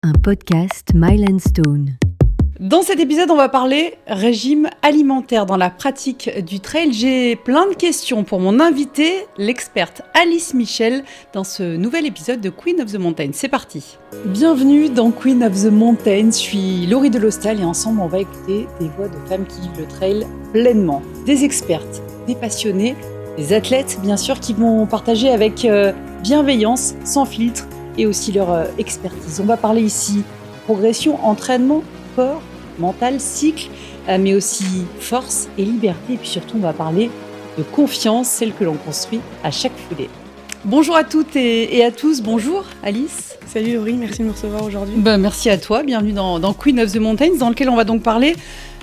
un podcast Mile & Stone. Dans cet épisode, on va parler régime alimentaire dans la pratique du trail. J'ai plein de questions pour mon invitée, l'experte Alice Michel, dans ce nouvel épisode de Queen of the Mountain. C'est parti. Bienvenue dans Queen of the Mountain. Je suis Laurie Delostal et ensemble, on va écouter des voix de femmes qui vivent le trail pleinement. Des expertes, des passionnées, des athlètes, bien sûr, qui vont partager avec bienveillance, sans filtre, et aussi leur expertise. On va parler ici progression, entraînement, corps, mental, cycle, mais aussi force et liberté. Et puis surtout, on va parler de confiance, celle que l'on construit à chaque foulée. Bonjour à toutes et à tous. Bonjour Alice. Salut Laurie, merci de me recevoir aujourd'hui. Merci à toi. Bienvenue dans Queen of the Mountains, dans lequel on va donc parler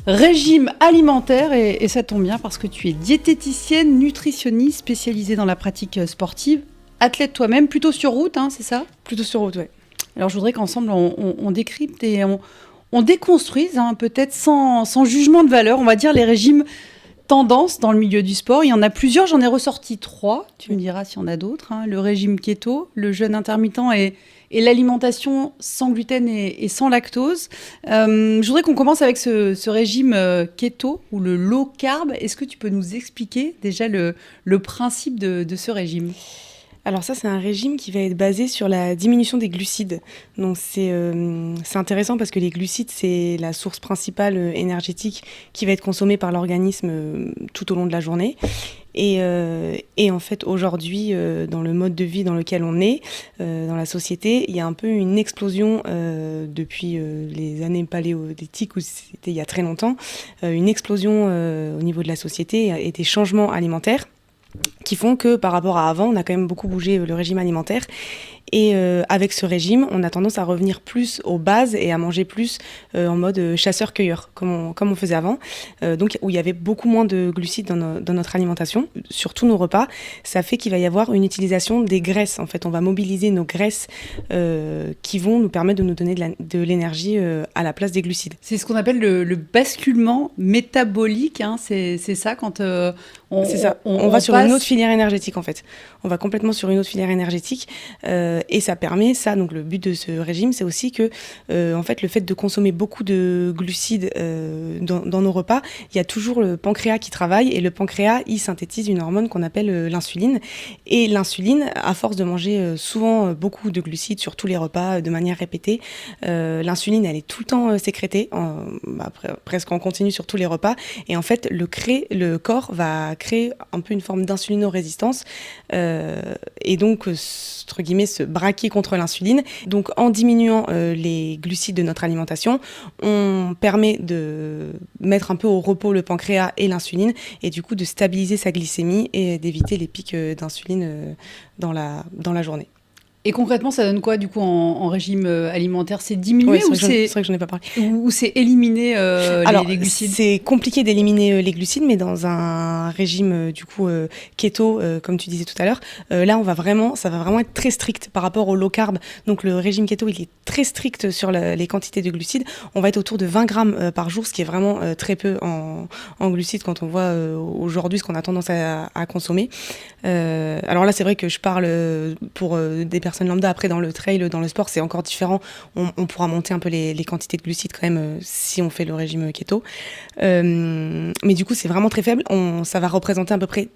régime alimentaire. Et ça tombe bien parce que tu es diététicienne, nutritionniste, spécialisée dans la pratique sportive, athlète toi-même, plutôt sur route, hein, c'est ça ? Plutôt sur route, ouais. Alors je voudrais qu'ensemble on décrypte et on déconstruise, hein, peut-être sans jugement de valeur, on va dire les régimes tendances dans le milieu du sport. Il y en a plusieurs, j'en ai ressorti 3, tu me diras s'il y en a d'autres, hein. Le régime keto, le jeûne intermittent et l'alimentation sans gluten et sans lactose. Je voudrais qu'on commence avec ce régime keto ou le low carb. Est-ce que tu peux nous expliquer déjà le principe de ce régime ? Alors ça, c'est un régime qui va être basé sur la diminution des glucides. Donc c'est intéressant parce que les glucides, c'est la source principale énergétique qui va être consommée par l'organisme tout au long de la journée. Et en fait, aujourd'hui, dans le mode de vie dans lequel on est, dans la société, il y a un peu une explosion depuis les années paléolithiques, où c'était il y a très longtemps, une explosion au niveau de la société et des changements alimentaires qui font que par rapport à avant, on a quand même beaucoup bougé le régime alimentaire. Et avec ce régime, on a tendance à revenir plus aux bases et à manger plus en mode chasseur-cueilleur, comme on faisait avant. Donc où il y avait beaucoup moins de glucides dans notre alimentation, sur tous nos repas. Ça fait qu'il va y avoir une utilisation des graisses. En fait, on va mobiliser nos graisses qui vont nous permettre de nous donner de l'énergie à la place des glucides. C'est ce qu'on appelle le basculement métabolique, hein. C'est ça quand c'est ça. On va sur une autre filière énergétique en fait. On va complètement sur une autre filière énergétique et ça permet ça. Donc le but de ce régime, c'est aussi que en fait le fait de consommer beaucoup de glucides dans nos repas, il y a toujours le pancréas qui travaille et le pancréas il synthétise une hormone qu'on appelle l'insuline. Et l'insuline, à force de manger souvent beaucoup de glucides sur tous les repas de manière répétée, l'insuline elle est tout le temps sécrétée, presque en continu sur tous les repas. Et en fait le corps va créer un peu une forme d'insulinorésistance et donc entre guillemets se braquer contre l'insuline. Donc en diminuant les glucides de notre alimentation, on permet de mettre un peu au repos le pancréas et l'insuline et du coup de stabiliser sa glycémie et d'éviter les pics d'insuline dans la journée. Et concrètement, ça donne quoi du coup en régime alimentaire ? C'est diminuer ou c'est vrai que j'en ai pas parlé. Ou c'est éliminer les glucides ? C'est compliqué d'éliminer les glucides, mais dans un régime du coup keto, comme tu disais tout à l'heure, là ça va vraiment être très strict par rapport au low carb. Donc le régime keto, il est très strict sur les quantités de glucides. On va être autour de 20 grammes par jour, ce qui est vraiment très peu en glucides quand on voit aujourd'hui ce qu'on a tendance à consommer. Alors là, c'est vrai que je parle pour des personnes lambda. Après, dans le trail, dans le sport, c'est encore différent. On pourra monter un peu les quantités de glucides quand même si on fait le régime keto. Mais du coup, c'est vraiment très faible. Ça va représenter à peu près,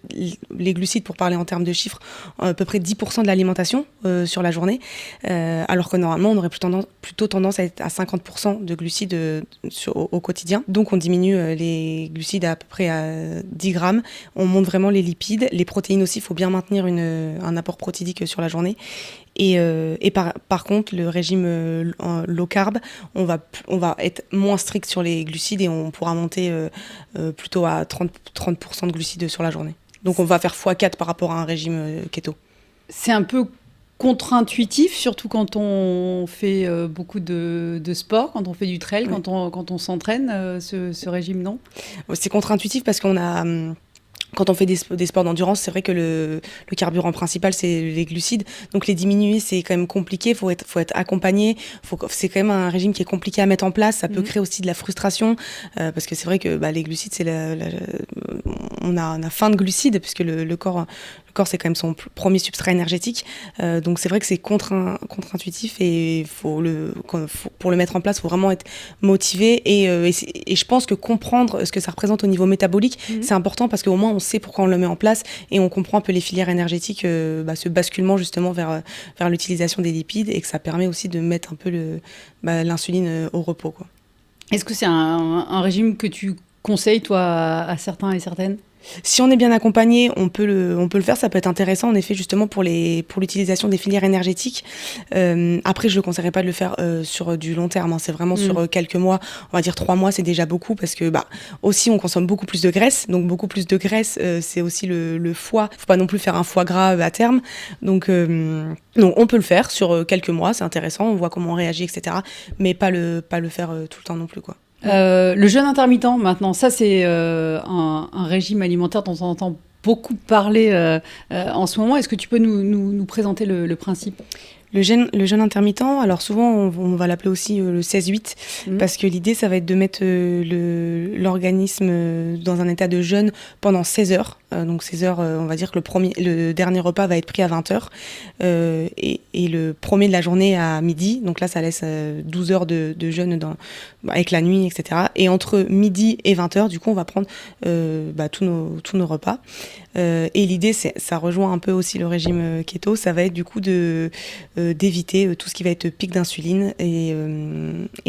les glucides, pour parler en termes de chiffres, à peu près 10% de l'alimentation sur la journée. Alors que normalement, on aurait plutôt tendance à être à 50% de glucides au quotidien. Donc, on diminue les glucides à peu près à 10 grammes. On monte vraiment les lipides. Les protéines aussi, il faut bien maintenir un apport protéique sur la journée. Et par contre, le régime low carb, on va être moins strict sur les glucides et on pourra monter plutôt à 30% de glucides sur la journée. Donc on va faire x4 par rapport à un régime keto. C'est un peu contre-intuitif, surtout quand on fait beaucoup de sport, quand on fait du trail, oui. quand on s'entraîne, ce régime, non ? C'est contre-intuitif parce qu'on a... Quand on fait des sports d'endurance, c'est vrai que le carburant principal, c'est les glucides. Donc les diminuer, c'est quand même compliqué. Faut être accompagné. C'est quand même un régime qui est compliqué à mettre en place. Ça peut créer aussi de la frustration parce que c'est vrai que les glucides, on a faim de glucides, puisque le corps c'est quand même son premier substrat énergétique. Donc c'est vrai que c'est contre-intuitif et pour le mettre en place, il faut vraiment être motivé. Et je pense que comprendre ce que ça représente au niveau métabolique, c'est important parce qu'au moins on sait pourquoi on le met en place et on comprend un peu les filières énergétiques, ce basculement justement vers l'utilisation des lipides, et que ça permet aussi de mettre un peu l'insuline au repos, quoi. Est-ce que c'est un régime que tu conseilles, toi, à certains et certaines ? Si on est bien accompagné, on peut le faire. Ça peut être intéressant, en effet, justement pour l'utilisation des filières énergétiques. Après, je ne conseillerais pas de le faire sur du long terme, hein. C'est vraiment sur quelques mois. On va dire 3 mois, c'est déjà beaucoup parce que aussi on consomme beaucoup plus de graisse. Donc beaucoup plus de graisse, c'est aussi le foie. Il ne faut pas non plus faire un foie gras à terme. Donc on peut le faire sur quelques mois, c'est intéressant. On voit comment on réagit, etc. Mais pas le faire tout le temps non plus, quoi. Le jeûne intermittent, maintenant, ça c'est un régime alimentaire dont on entend beaucoup parler en ce moment. Est-ce que tu peux nous présenter le principe ? Le jeûne intermittent, alors souvent on va l'appeler aussi le 16-8, parce que l'idée ça va être de mettre l'organisme dans un état de jeûne pendant 16 heures. Donc 16 heures, on va dire que le dernier repas va être pris à 20 heures et le premier de la journée à midi. Donc là ça laisse 12 heures de jeûne avec la nuit, etc. Et entre midi et 20 heures, du coup on va prendre tous nos repas. Et l'idée, ça rejoint un peu aussi le régime keto, ça va être du coup d'éviter tout ce qui va être pic d'insuline et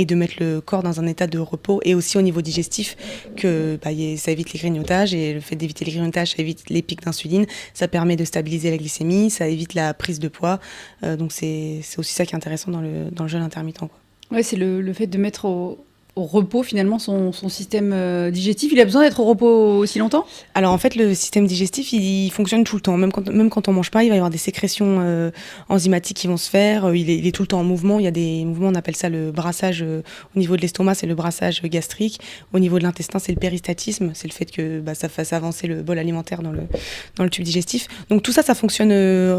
de mettre le corps dans un état de repos, et aussi au niveau digestif, que ça évite les grignotages, et le fait d'éviter les grignotages, ça évite les pics d'insuline, ça permet de stabiliser la glycémie, ça évite la prise de poids, donc c'est aussi ça qui est intéressant dans le jeûne intermittent, quoi. Ouais, c'est le fait de mettre au repos finalement son système digestif. Il a besoin d'être au repos aussi longtemps ? Alors en fait, le système digestif, il fonctionne tout le temps. Même quand on mange pas, il va y avoir des sécrétions enzymatiques qui vont se faire. Il est tout le temps en mouvement. Il y a des mouvements, on appelle ça le brassage au niveau de l'estomac, c'est le brassage gastrique. Au niveau de l'intestin, c'est le péristatisme. C'est le fait que ça fasse avancer le bol alimentaire dans le tube digestif. Donc tout ça, ça fonctionne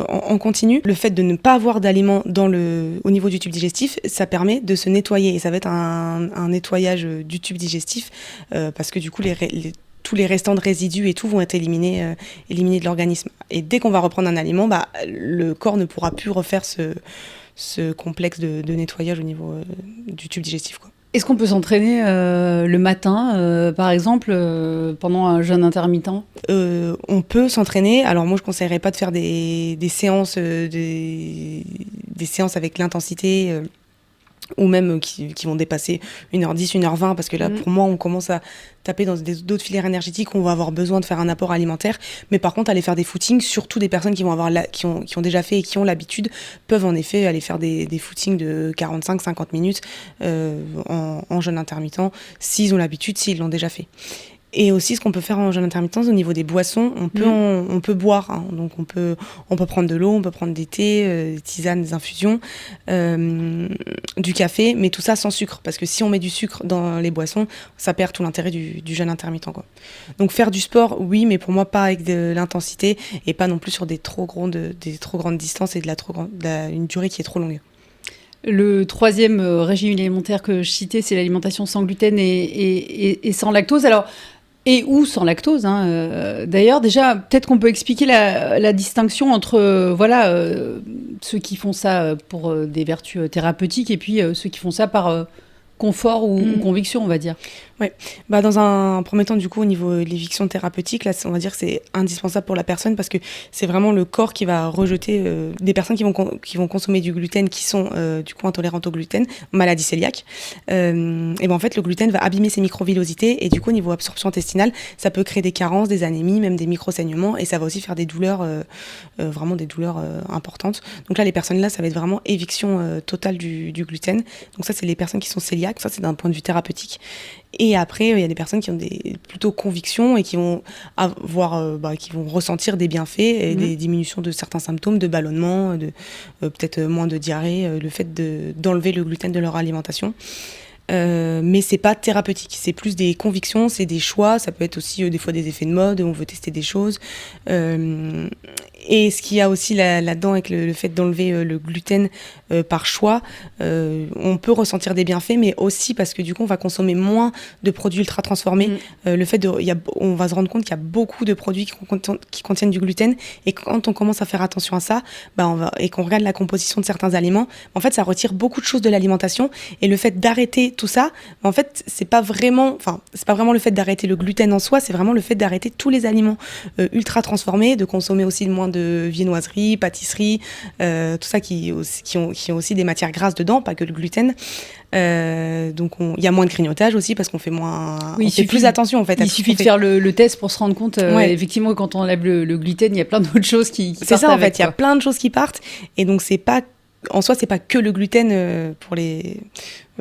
en continu. Le fait de ne pas avoir d'aliments au niveau du tube digestif, ça permet de se nettoyer. Et ça va être un nettoyage du tube digestif, parce que du coup tous les restants de résidus et tout vont être éliminés de l'organisme. Et dès qu'on va reprendre un aliment, le corps ne pourra plus refaire ce complexe de nettoyage au niveau du tube digestif, quoi. Est-ce qu'on peut s'entraîner le matin, par exemple, pendant un jeûne intermittent ? On peut s'entraîner. Alors moi, je conseillerais pas de faire des séances, des séances avec l'intensité, ou même qui vont dépasser 1h10, 1h20, parce que là, pour moi, on commence à taper dans d'autres filières énergétiques où on va avoir besoin de faire un apport alimentaire. Mais par contre, aller faire des footings, surtout des personnes qui ont déjà fait et qui ont l'habitude, peuvent en effet aller faire des footings de 45-50 minutes en jeûne intermittent, s'ils ont l'habitude, s'ils l'ont déjà fait. Et aussi, ce qu'on peut faire en jeûne intermittent, au niveau des boissons, on peut boire, hein. Donc on peut prendre de l'eau, on peut prendre des thés, des tisanes, des infusions, du café, mais tout ça sans sucre, parce que si on met du sucre dans les boissons, ça perd tout l'intérêt du jeûne intermittent, quoi. Donc faire du sport, oui, mais pour moi pas avec de l'intensité, et pas non plus sur des trop grandes distances et une durée qui est trop longue. Le troisième régime alimentaire que je citais, c'est l'alimentation sans gluten et sans lactose. Alors, et ou sans lactose, hein. D'ailleurs, déjà, peut-être qu'on peut expliquer la distinction entre ceux qui font ça pour des vertus thérapeutiques et puis ceux qui font ça par confort ou conviction, on va dire. Ouais. Dans un premier temps, du coup, au niveau de l'éviction thérapeutique, là, on va dire que c'est indispensable pour la personne, parce que c'est vraiment le corps qui va rejeter des personnes qui vont consommer du gluten, qui sont du coup intolérantes au gluten, maladie cœliaque. En fait, le gluten va abîmer ces microvillosités, et du coup, au niveau absorption intestinale, ça peut créer des carences, des anémies, même des micro-saignements, et ça va aussi faire des douleurs, vraiment des douleurs importantes. Donc là, les personnes là, ça va être vraiment éviction totale du gluten. Donc ça, c'est les personnes qui sont cœliaques, ça c'est d'un point de vue thérapeutique. Et après, il y a des personnes qui ont des plutôt convictions et qui vont qui vont ressentir des bienfaits et des diminutions de certains symptômes, de ballonnement, peut-être moins de diarrhée, le fait d'enlever le gluten de leur alimentation. Mais c'est pas thérapeutique, c'est plus des convictions, c'est des choix, ça peut être aussi des fois des effets de mode, on veut tester des choses. Et ce qu'il y a aussi là-dedans avec le fait d'enlever le gluten par choix, on peut ressentir des bienfaits, mais aussi parce que du coup on va consommer moins de produits ultra transformés. Le fait on va se rendre compte qu'il y a beaucoup de produits qui contiennent du gluten, et quand on commence à faire attention à ça, et qu'on regarde la composition de certains aliments, en fait ça retire beaucoup de choses de l'alimentation. Et le fait d'arrêter tout ça, en fait c'est pas vraiment le fait d'arrêter le gluten en soi, c'est vraiment le fait d'arrêter tous les aliments ultra transformés, de consommer aussi moins de viennoiseries, pâtisseries, tout ça qui ont aussi des matières grasses dedans, pas que le gluten. Donc il y a moins de grignotage aussi parce qu'on fait plus attention en fait. Il suffit de faire le test pour se rendre compte effectivement quand on enlève le gluten, il y a plein d'autres choses qui partent. C'est ça en fait, il y a plein de choses qui partent, et donc c'est pas que le gluten pour les.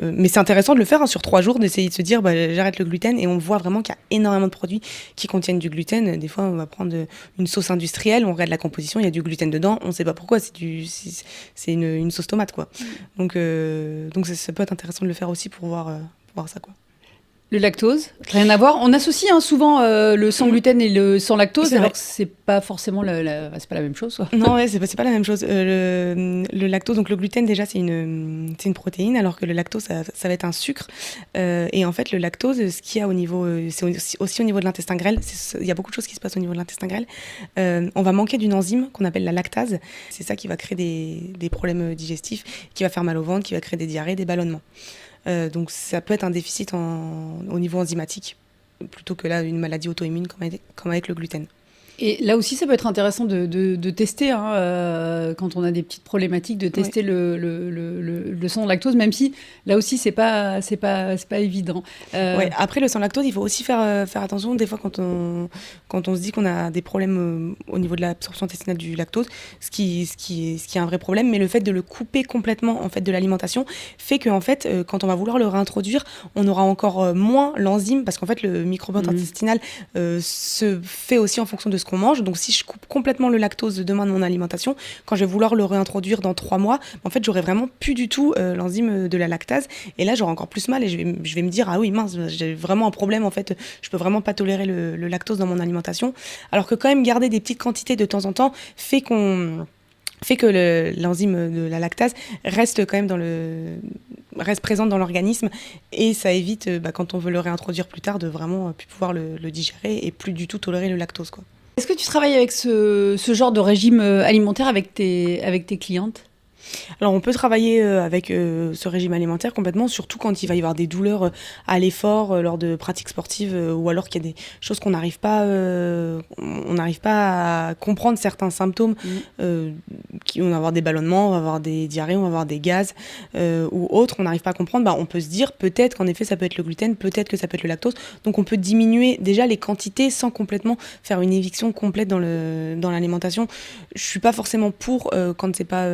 Mais c'est intéressant de le faire sur 3 jours, d'essayer de se dire j'arrête le gluten, et on voit vraiment qu'il y a énormément de produits qui contiennent du gluten. Des fois on va prendre une sauce industrielle, on regarde la composition, il y a du gluten dedans, on ne sait pas pourquoi, c'est une sauce tomate quoi. Donc ça peut être intéressant de le faire aussi pour voir ça quoi. Le lactose, rien à voir. On associe souvent le sans gluten et le sans lactose, alors que c'est pas forcément c'est pas la même chose. Quoi. Non, c'est pas la même chose. Le lactose, donc le gluten déjà c'est une protéine, alors que le lactose ça va être un sucre. Et en fait le lactose, ce qu'il y a au niveau, c'est aussi au niveau de l'intestin grêle. Il y a beaucoup de choses qui se passent au niveau de l'intestin grêle. On va manquer d'une enzyme qu'on appelle la lactase. C'est ça qui va créer des problèmes digestifs, qui va faire mal au ventre, qui va créer des diarrhées, des ballonnements. Donc ça peut être un déficit au niveau enzymatique, plutôt que là une maladie auto-immune comme avec le gluten. Et là aussi, ça peut être intéressant de tester, quand on a des petites problématiques, de tester le sans lactose, même si là aussi, c'est pas évident. Après, le sans lactose, il faut aussi faire attention. Des fois, quand on se dit qu'on a des problèmes au niveau de l'absorption intestinale du lactose, ce qui est un vrai problème, mais le fait de le couper complètement en fait, de l'alimentation fait qu'en fait, quand on va vouloir le réintroduire, on aura encore moins l'enzyme, parce qu'en fait, le microbiote intestinal se fait aussi en fonction de ce qu'on mange. Donc si je coupe complètement le lactose demain de mon alimentation, quand je vais vouloir le réintroduire dans 3 mois, en fait j'aurai vraiment plus du tout l'enzyme de la lactase, et là j'aurai encore plus mal, et je vais me dire ah oui mince, j'ai vraiment un problème en fait, je peux vraiment pas tolérer le lactose dans mon alimentation, alors que quand même garder des petites quantités de temps en temps fait que l'enzyme de la lactase reste quand même reste présente dans l'organisme, et ça évite quand on veut le réintroduire plus tard de vraiment plus pouvoir le digérer et plus du tout tolérer le lactose quoi. Est-ce que tu travailles avec ce genre de régime alimentaire avec tes clientes ? Alors on peut travailler avec ce régime alimentaire complètement, surtout quand il va y avoir des douleurs à l'effort lors de pratiques sportives, ou alors qu'il y a des choses qu'on n'arrive pas à comprendre, certains symptômes, on va avoir des ballonnements, on va avoir des diarrhées, on va avoir des gaz ou autres, on n'arrive pas à comprendre, on peut se dire peut-être qu'en effet ça peut être le gluten, peut-être que ça peut être le lactose, donc on peut diminuer déjà les quantités sans complètement faire une éviction complète dans l'alimentation. Je suis pas forcément pour quand c'est pas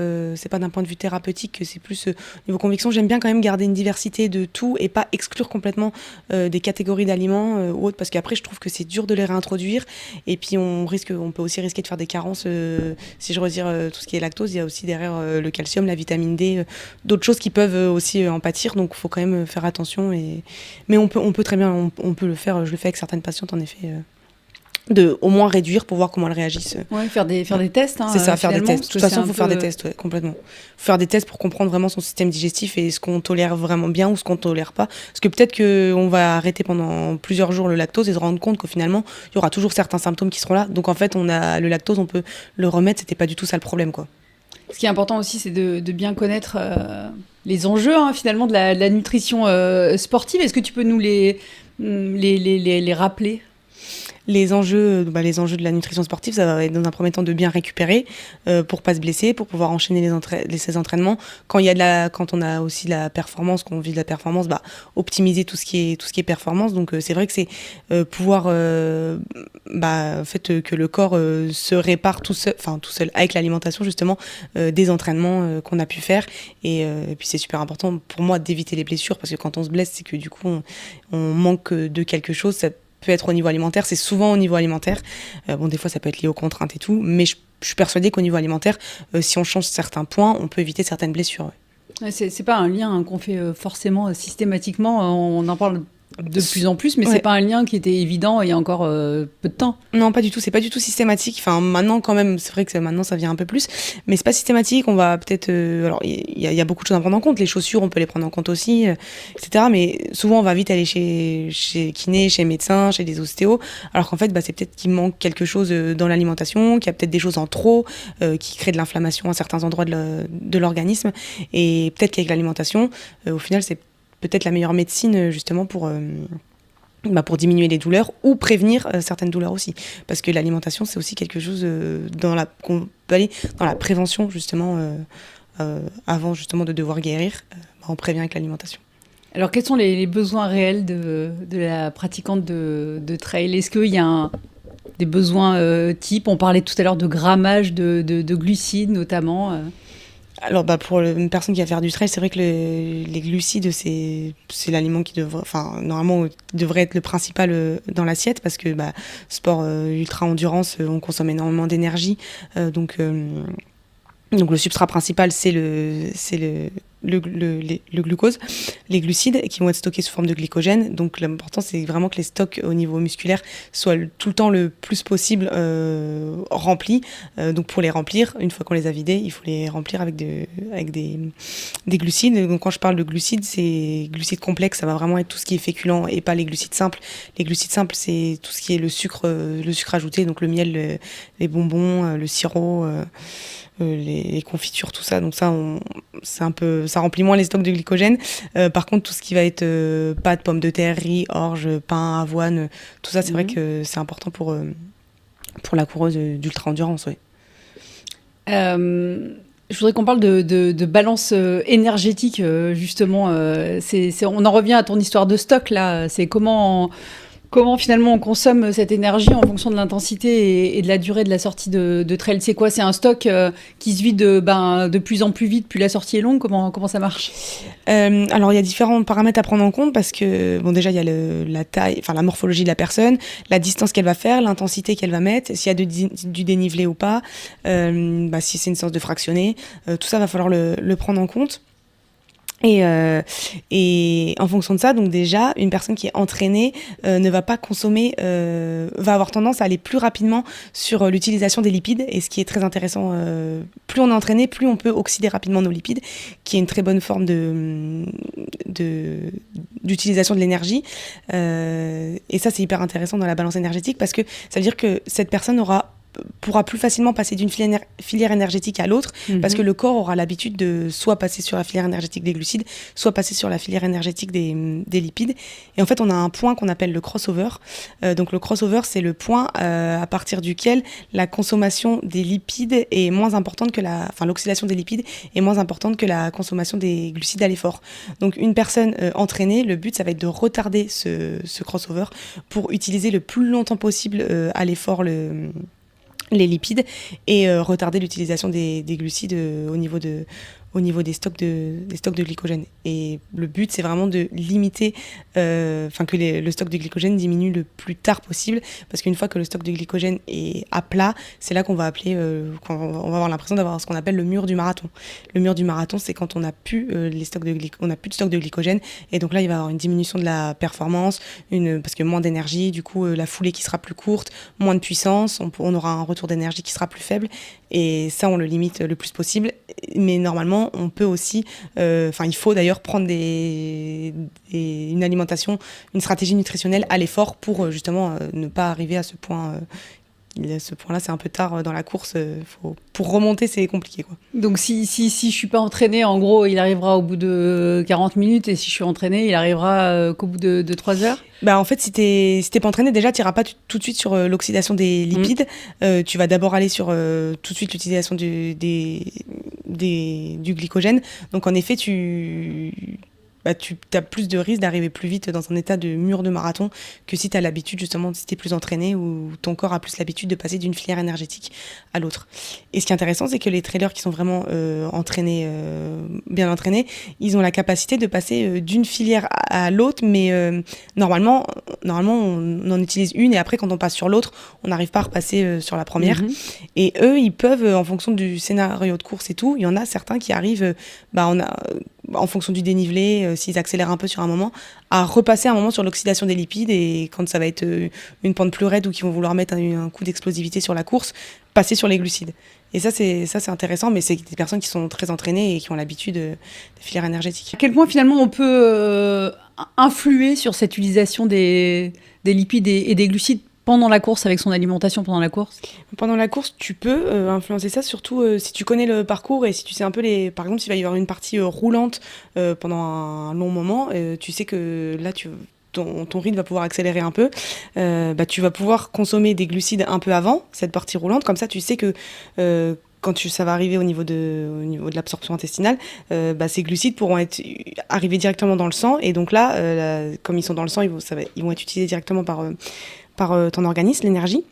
d'un point de vue thérapeutique, que c'est plus niveau conviction. J'aime bien quand même garder une diversité de tout et pas exclure complètement des catégories d'aliments ou autres, parce qu'après je trouve que c'est dur de les réintroduire, et puis on peut aussi risquer de faire des carences. Si je retire tout ce qui est lactose, il y a aussi derrière le calcium, la vitamine D, d'autres choses qui peuvent aussi en pâtir, donc il faut quand même faire attention. Mais on peut très bien, on peut le faire, je le fais avec certaines patientes en effet. De au moins réduire pour voir comment elles réagissent. Ouais, faire des tests. C'est ça, faire des tests. De toute façon, il faut faire des tests, complètement. Faut faire des tests pour comprendre vraiment son système digestif et ce qu'on tolère vraiment bien ou ce qu'on tolère pas. Parce que peut-être qu'on va arrêter pendant plusieurs jours le lactose et se rendre compte qu'au finalement, il y aura toujours certains symptômes qui seront là. Donc en fait, le lactose, on peut le remettre. C'était pas du tout ça le problème, quoi. Ce qui est important aussi, c'est de bien connaître les enjeux finalement de la nutrition sportive. Est-ce que tu peux nous les rappeler ? Les enjeux de la nutrition sportive, ça va être dans un premier temps de bien récupérer pour pas se blesser, pour pouvoir enchaîner ses entraînements. Quand on a aussi la performance, qu'on vit de la performance, optimiser tout ce qui est performance. Donc c'est vrai que c'est pouvoir en fait que le corps se répare tout seul avec l'alimentation justement des entraînements qu'on a pu faire, et puis c'est super important pour moi d'éviter les blessures, parce que quand on se blesse, c'est que du coup on manque de quelque chose. Ça peut être au niveau alimentaire, c'est souvent au niveau alimentaire. Des fois ça peut être lié aux contraintes et tout, mais je suis persuadée qu'au niveau alimentaire, si on change certains points, on peut éviter certaines blessures. Ouais, c'est pas un lien qu'on fait forcément systématiquement. On en parle de plus en plus, mais c'est pas un lien qui était évident il y a encore peu de temps. Non, pas du tout. C'est pas du tout systématique. Enfin, maintenant, quand même, c'est vrai que maintenant, ça vient un peu plus. Mais c'est pas systématique. On va peut-être... alors, il y a beaucoup de choses à prendre en compte. Les chaussures, on peut les prendre en compte aussi, etc. Mais souvent, on va vite aller chez kiné, chez médecin, chez des ostéos. Alors qu'en fait, c'est peut-être qu'il manque quelque chose dans l'alimentation, qu'il y a peut-être des choses en trop qui créent de l'inflammation à certains endroits de l'organisme. Et peut-être qu'avec l'alimentation, au final, c'est peut-être la meilleure médecine, justement, pour diminuer les douleurs ou prévenir certaines douleurs aussi. Parce que l'alimentation, c'est aussi quelque chose qu'on peut aller dans la prévention, justement, avant justement de devoir guérir. On prévient avec l'alimentation. Alors, quels sont les besoins réels de la pratiquante de trail ? Est-ce qu'il y a des besoins types ? On parlait tout à l'heure de grammage de glucides, notamment. Alors, pour une personne qui va faire du trail, c'est vrai que les glucides, c'est l'aliment qui normalement, devrait être le principal dans l'assiette, parce que sport ultra-endurance, on consomme énormément d'énergie. Donc, le substrat principal, c'est le glucose, les glucides qui vont être stockés sous forme de glycogène. Donc l'important, c'est vraiment que les stocks au niveau musculaire soient tout le temps le plus possible remplis. Donc pour les remplir, une fois qu'on les a vidés, il faut les remplir avec des glucides. Donc quand je parle de glucides, c'est glucides complexes, ça va vraiment être tout ce qui est féculent et pas les glucides simples. Les glucides simples, c'est tout ce qui est le sucre ajouté, donc le miel, les bonbons, le sirop, les confitures, tout ça. Donc ça, ça remplit moins les stocks de glycogène. Par contre, tout ce qui va être pâtes, pommes de terre, riz, orge, pain, avoine, tout ça, c'est vrai que c'est important pour la coureuse d'ultra-endurance. Ouais. Je voudrais qu'on parle de balance énergétique, justement. On en revient à ton histoire de stock, là. C'est comment finalement on consomme cette énergie en fonction de l'intensité et de la durée de la sortie de trail. C'est quoi ? C'est un stock qui se vide de plus en plus vite, plus la sortie est longue ? Comment ça marche ? Alors il y a différents paramètres à prendre en compte, parce que déjà il y a la taille, la morphologie de la personne, la distance qu'elle va faire, l'intensité qu'elle va mettre, s'il y a du dénivelé ou pas, si c'est une séance de fractionné, tout ça va falloir le prendre en compte. Et en fonction de ça, donc déjà, une personne qui est entraînée ne va pas consommer, va avoir tendance à aller plus rapidement sur l'utilisation des lipides. Et ce qui est très intéressant, plus on est entraîné, plus on peut oxyder rapidement nos lipides, qui est une très bonne forme d'utilisation de l'énergie. Et ça, c'est hyper intéressant dans la balance énergétique, parce que ça veut dire que cette personne pourra plus facilement passer d'une filière énergétique à l'autre, parce que le corps aura l'habitude de soit passer sur la filière énergétique des glucides, soit passer sur la filière énergétique des lipides. Et en fait, on a un point qu'on appelle le crossover. Donc le crossover, c'est le point à partir duquel la consommation des lipides est moins importante que l'oxydation des lipides est moins importante que la consommation des glucides à l'effort. Donc une personne entraînée, le but, ça va être de retarder ce crossover pour utiliser le plus longtemps possible à l'effort les lipides, et retarder l'utilisation des glucides au niveau des stocks de glycogène. Et le but, c'est vraiment de limiter, que le stock de glycogène diminue le plus tard possible, parce qu'une fois que le stock de glycogène est à plat, c'est là qu'on va on va avoir l'impression d'avoir ce qu'on appelle le mur du marathon. Le mur du marathon, c'est quand on n'a plus de stock de glycogène, et donc là, il va y avoir une diminution de la performance, parce que moins d'énergie, du coup, la foulée qui sera plus courte, moins de puissance, on aura un retour d'énergie qui sera plus faible, et ça, on le limite le plus possible. Mais normalement, on peut aussi, il faut d'ailleurs prendre une alimentation, une stratégie nutritionnelle à l'effort pour justement ne pas arriver à ce point. Ce point-là, c'est un peu tard dans la course. Pour remonter, c'est compliqué, quoi. Donc si je suis pas entraînée, en gros, il arrivera au bout de 40 minutes, et si je suis entraînée, il arrivera qu'au bout de 3 heures. En fait, si t'es pas entraîné, déjà, tu n'iras pas tout de suite sur l'oxydation des lipides. Tu vas d'abord aller sur tout de suite l'utilisation du glycogène. Donc, en effet, tu as plus de risques d'arriver plus vite dans un état de mur de marathon que si tu as l'habitude, justement, si tu es plus entraîné, ou ton corps a plus l'habitude de passer d'une filière énergétique à l'autre. Et ce qui est intéressant, c'est que les trailers qui sont vraiment entraînés, bien entraînés, ils ont la capacité de passer d'une filière à l'autre, mais normalement, on en utilise une, et après, quand on passe sur l'autre, on n'arrive pas à repasser sur la première. Et eux, ils peuvent, en fonction du scénario de course et tout, il y en a certains qui arrivent, en fonction du dénivelé, s'ils accélèrent un peu sur un moment, à repasser un moment sur l'oxydation des lipides, et quand ça va être une pente plus raide ou qu'ils vont vouloir mettre un coup d'explosivité sur la course, passer sur les glucides. Et ça c'est intéressant, mais c'est des personnes qui sont très entraînées et qui ont l'habitude des filières énergétiques. À quel point finalement on peut influer sur cette utilisation des lipides et des glucides pendant la course, avec son alimentation pendant la course? Pendant la course, tu peux influencer ça, surtout si tu connais le parcours et si tu sais un peu par exemple, s'il va y avoir une partie roulante pendant un long moment, tu sais que là, ton rythme va pouvoir accélérer un peu. Tu vas pouvoir consommer des glucides un peu avant cette partie roulante. Comme ça, tu sais que quand ça va arriver au niveau de l'absorption intestinale, ces glucides pourront arriver directement dans le sang. Et donc là, comme ils sont dans le sang, ils vont être utilisés directement par ton organisme, l'énergie.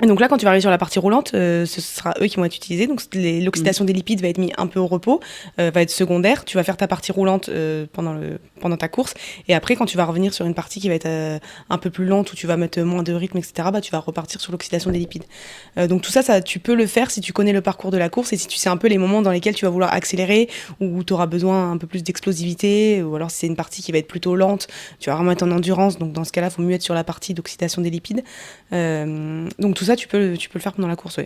Et donc là, quand tu vas arriver sur la partie roulante, ce sera eux qui vont être utilisés. Donc l'oxydation des lipides va être mise un peu au repos, va être secondaire. Tu vas faire ta partie roulante pendant ta course. Et après, quand tu vas revenir sur une partie qui va être un peu plus lente, où tu vas mettre moins de rythme, etc., tu vas repartir sur l'oxydation des lipides. Donc tout ça, tu peux le faire si tu connais le parcours de la course et si tu sais un peu les moments dans lesquels tu vas vouloir accélérer, ou tu auras besoin un peu plus d'explosivité, ou alors si c'est une partie qui va être plutôt lente, tu vas vraiment être en endurance. Donc dans ce cas-là, il faut mieux être sur la partie d'oxydation des lipides. Donc tout ça, tu peux le faire pendant la course, oui.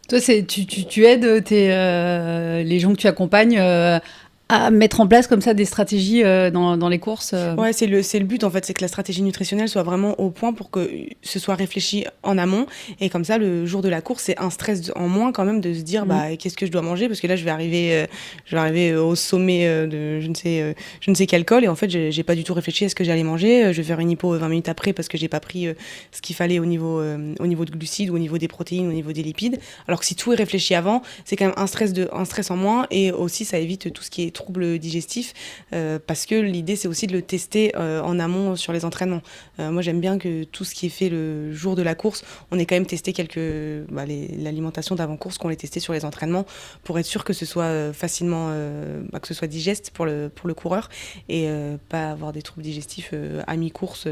Toi, tu aides les gens que tu accompagnes à mettre en place comme ça des stratégies dans les courses. Ouais, c'est le but en fait, c'est que la stratégie nutritionnelle soit vraiment au point pour que ce soit réfléchi en amont, et comme ça le jour de la course, c'est un stress en moins quand même de se dire qu'est-ce que je dois manger, parce que là je vais arriver au sommet de je ne sais quel col, et en fait j'ai pas du tout réfléchi à ce que j'allais manger. Je vais faire une hypo 20 minutes après parce que j'ai pas pris ce qu'il fallait au niveau de glucides, ou au niveau des protéines, au niveau des lipides, alors que si tout est réfléchi avant, c'est quand même un stress en moins, et aussi ça évite tout ce qui est troubles digestifs, parce que l'idée c'est aussi de le tester en amont sur les entraînements. Moi j'aime bien que tout ce qui est fait le jour de la course, on ait quand même testé l'alimentation d'avant-course, qu'on l'ait testé sur les entraînements, pour être sûr que ce soit facilement, que ce soit digeste pour le coureur, et pas avoir des troubles digestifs à mi-course.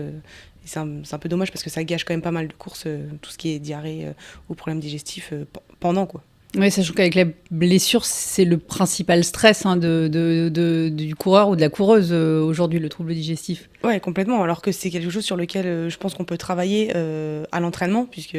C'est un peu dommage parce que ça gâche quand même pas mal de courses, tout ce qui est diarrhée ou problèmes digestifs pendant, quoi. Oui, sachant qu'avec la blessure, c'est le principal stress du coureur ou de la coureuse aujourd'hui, le trouble digestif. Ouais, complètement. Alors que c'est quelque chose sur lequel je pense qu'on peut travailler à l'entraînement, puisque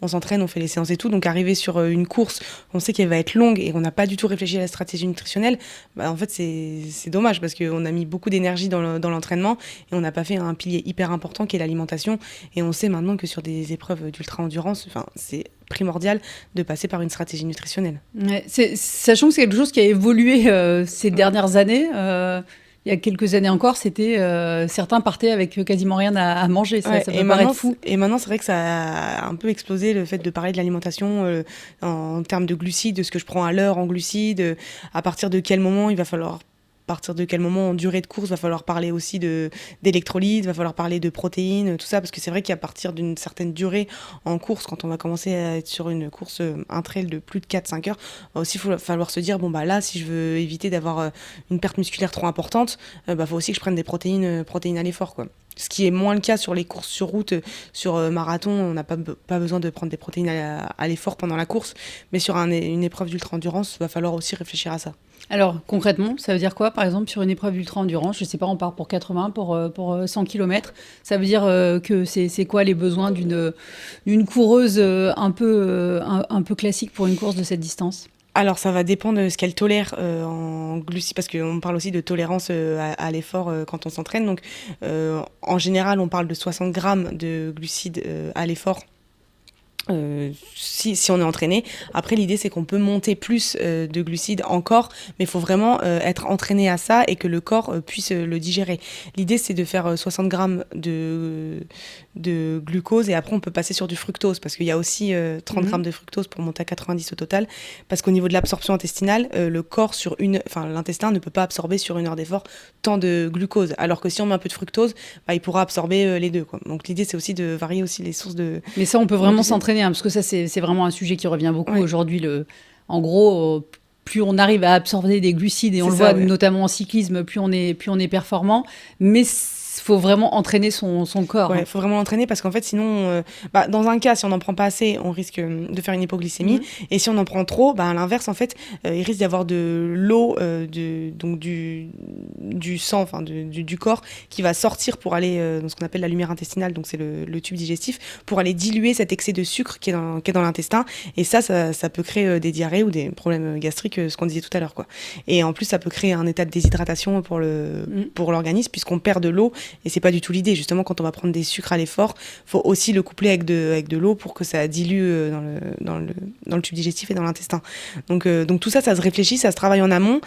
on s'entraîne, on fait les séances et tout. Donc arriver sur une course, on sait qu'elle va être longue et on n'a pas du tout réfléchi à la stratégie nutritionnelle. En fait, c'est dommage parce qu'on a mis beaucoup d'énergie dans l'entraînement et on n'a pas fait un pilier hyper important qui est l'alimentation. Et on sait maintenant que sur des épreuves d'ultra-endurance, c'est primordial de passer par une stratégie nutritionnelle. Ouais, sachant que c'est quelque chose qui a évolué ces dernières années. Il y a quelques années encore, c'était certains partaient avec quasiment rien à manger. Ça peut paraître fou. Et maintenant, c'est vrai que ça a un peu explosé, le fait de parler de l'alimentation en termes de glucides, de ce que je prends à l'heure en glucides, à partir de quel moment en durée de course va falloir parler aussi d'électrolytes, va falloir parler de protéines, tout ça, parce que c'est vrai qu'à partir d'une certaine durée en course, quand on va commencer à être sur une course, un trail de plus de 4-5 heures, va aussi falloir se dire, là, si je veux éviter d'avoir une perte musculaire trop importante, faut aussi que je prenne des protéines à l'effort, quoi. Ce qui est moins le cas sur les courses sur route, sur marathon, on n'a pas besoin de prendre des protéines à l'effort pendant la course, mais sur une épreuve d'ultra-endurance, il va falloir aussi réfléchir à ça. Alors, concrètement, ça veut dire quoi? Par exemple, sur une épreuve d'ultra-endurance, je ne sais pas, on part pour 80, pour 100 km. Ça veut dire que c'est quoi les besoins d'une coureuse un peu classique pour une course de cette distance? Alors, ça va dépendre de ce qu'elle tolère en glucides, parce qu'on parle aussi de tolérance à l'effort quand on s'entraîne. Donc, en général, on parle de 60 grammes de glucides à l'effort. Si on est entraîné. Après, l'idée, c'est qu'on peut monter plus de glucides encore, mais il faut vraiment être entraîné à ça et que le corps puisse le digérer. L'idée, c'est de faire 60 grammes de glucose, et après, on peut passer sur du fructose, parce qu'il y a aussi 30 grammes de fructose pour monter à 90 au total, parce qu'au niveau de l'absorption intestinale, le corps, l'intestin ne peut pas absorber sur une heure d'effort tant de glucose, alors que si on met un peu de fructose, il pourra absorber les deux, quoi. Donc l'idée, c'est aussi de varier aussi les sources de... Mais ça, on peut vraiment s'entraîner, parce que ça, c'est vraiment un sujet qui revient beaucoup aujourd'hui. En gros, plus on arrive à absorber des glucides, et on le voit notamment en cyclisme, plus on est performant. Mais faut vraiment entraîner son corps. Ouais, faut vraiment l'entraîner parce qu'en fait, sinon, dans un cas, si on n'en prend pas assez, on risque de faire une hypoglycémie. Et si on en prend trop, à l'inverse, en fait, il risque d'avoir de l'eau, donc du sang, enfin du corps, qui va sortir pour aller dans ce qu'on appelle la lumière intestinale, donc c'est le tube digestif, pour aller diluer cet excès de sucre qui est dans l'intestin. Et ça peut créer des diarrhées ou des problèmes gastriques, ce qu'on disait tout à l'heure, quoi. Et en plus, ça peut créer un état de déshydratation pour l'organisme, puisqu'on perd de l'eau. Et c'est pas du tout l'idée. Justement, quand on va prendre des sucres à l'effort, faut aussi le coupler avec de l'eau pour que ça dilue dans le tube digestif et dans l'intestin. Donc tout ça se réfléchit, ça se travaille en amont.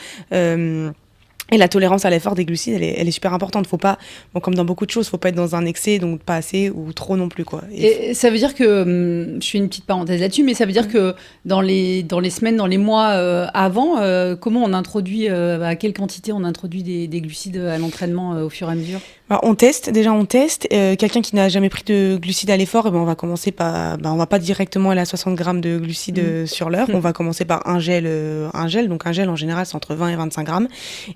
Et la tolérance à l'effort des glucides, elle est super importante. Faut pas, comme dans beaucoup de choses, faut pas être dans un excès, donc pas assez ou trop non plus, quoi. Et ça veut dire que, je fais une petite parenthèse là-dessus, mais ça veut dire que dans les semaines, dans les mois avant, comment on introduit, à quelle quantité on introduit des glucides à l'entraînement au fur et à mesure? On teste. Quelqu'un qui n'a jamais pris de glucides à l'effort, on va commencer par, on va pas directement aller à 60 grammes de glucides sur l'heure. On va commencer par un gel. Donc un gel en général c'est entre 20 et 25 grammes.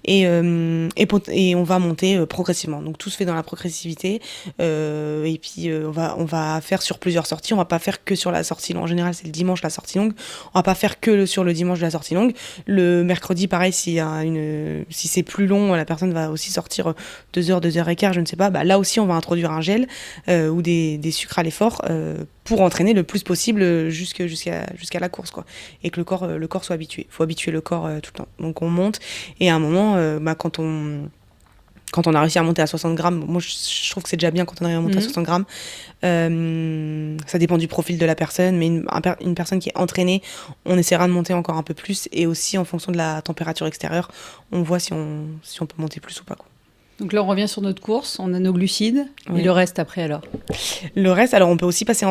Et on va monter progressivement. Donc tout se fait dans la progressivité. Et puis on va faire sur plusieurs sorties. On va pas faire que sur la sortie longue. En général c'est le dimanche la sortie longue. On va pas faire que sur le dimanche de la sortie longue. Le mercredi pareil, si c'est plus long, la personne va aussi sortir 2 heures, 2 heures et quart, je ne sais pas, là aussi on va introduire un gel ou des sucres à l'effort pour entraîner le plus possible jusqu'à la course, quoi. Et que le corps soit habitué. Il faut habituer le corps tout le temps. Donc on monte et à un moment, quand on a réussi à monter à 60 grammes, moi je trouve que c'est déjà bien quand on arrive à monter à 60 grammes. Ça dépend du profil de la personne, mais une personne qui est entraînée, on essaiera de monter encore un peu plus, et aussi en fonction de la température extérieure, on voit si on peut monter plus ou pas, quoi. Donc là, on revient sur notre course, on a nos glucides, oui. Et le reste après alors? Le reste, alors on peut aussi passer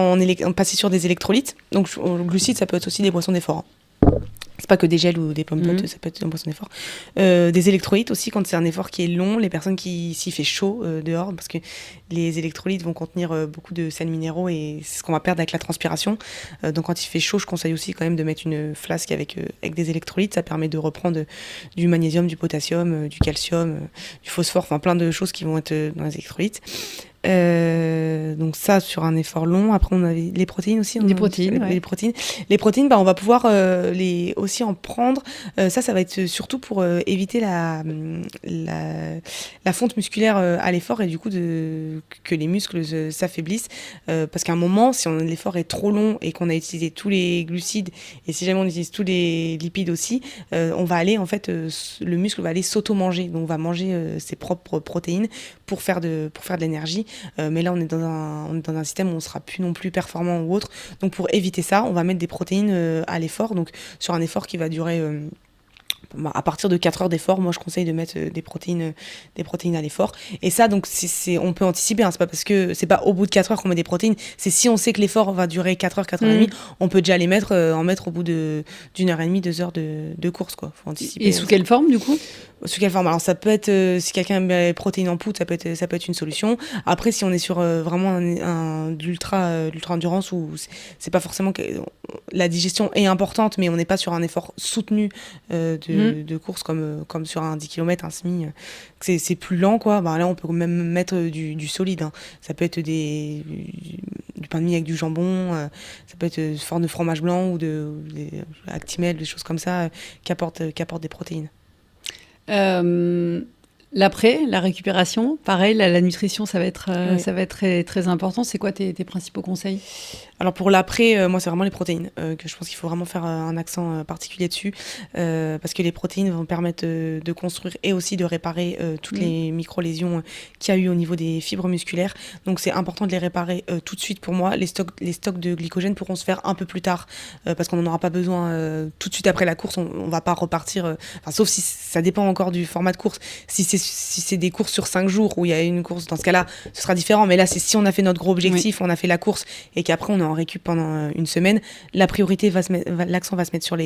sur des électrolytes. Donc le glucide, ça peut être aussi des boissons d'effort. C'est pas que des gels ou des pommes potes, ça peut être une boisson d'effort. Des électrolytes aussi, quand c'est un effort qui est long, les personnes s'il fait chaud dehors, parce que les électrolytes vont contenir beaucoup de sels minéraux et c'est ce qu'on va perdre avec la transpiration. Donc quand il fait chaud, je conseille aussi quand même de mettre une flasque avec des électrolytes. Ça permet de reprendre du magnésium, du potassium, du calcium, du phosphore, enfin plein de choses qui vont être dans les électrolytes. Donc ça sur un effort long. Après on avait les protéines aussi. Les protéines, on va pouvoir aussi en prendre. Ça va être surtout pour éviter la fonte musculaire à l'effort et du coup que les muscles s'affaiblissent. Parce qu'à un moment, si l'effort est trop long et qu'on a utilisé tous les glucides et si jamais on utilise tous les lipides aussi, on va aller le muscle va aller s'auto-manger. Donc on va manger ses propres protéines pour faire de l'énergie. Mais là on est dans un système où on sera plus non plus performant ou autre, donc pour éviter ça on va mettre des protéines à l'effort, donc sur un effort qui va durer à partir de 4 heures d'effort, moi je conseille de mettre des protéines à l'effort. Et ça, donc on peut anticiper, hein, c'est pas parce que c'est pas au bout de 4 heures qu'on met des protéines, c'est si on sait que l'effort va durer 4 heures, 4 heures et demie, on peut déjà en mettre au bout d'une heure et demie, 2 heures de course, quoi. Faut anticiper. Et sous quelle forme du coup? Sous quelle forme? Alors ça peut être, si quelqu'un aime les protéines en poudre, ça peut être une solution. Après, si on est sur vraiment de l'ultra endurance où c'est pas forcément la digestion est importante, mais on n'est pas sur un effort soutenu de course comme sur un 10 km, un semi, c'est plus lent, quoi. Là, on peut même mettre du solide, hein. Ça peut être du pain de mie avec du jambon, ça peut être une forme de fromage blanc ou des Actimel, des choses comme ça qui apportent des protéines. L'après, la récupération, pareil, la nutrition, ça va être Oui. ça va être très, très important. C'est quoi tes principaux conseils? Alors pour l'après, moi c'est vraiment les protéines que je pense qu'il faut vraiment faire un accent particulier dessus, parce que les protéines vont permettre de construire et aussi de réparer toutes les micro-lésions qu'il y a eu au niveau des fibres musculaires. Donc c'est important de les réparer tout de suite pour moi. Les stocks de glycogène pourront se faire un peu plus tard, parce qu'on n'en aura pas besoin tout de suite après la course. On va pas repartir, sauf si ça dépend encore du format de course. Si c'est des courses sur 5 jours où il y a une course, dans ce cas-là, ce sera différent. Mais là, c'est si on a fait notre gros objectif, on a fait la course et qu'après on est en récup pendant une semaine, la priorité l'accent va se mettre sur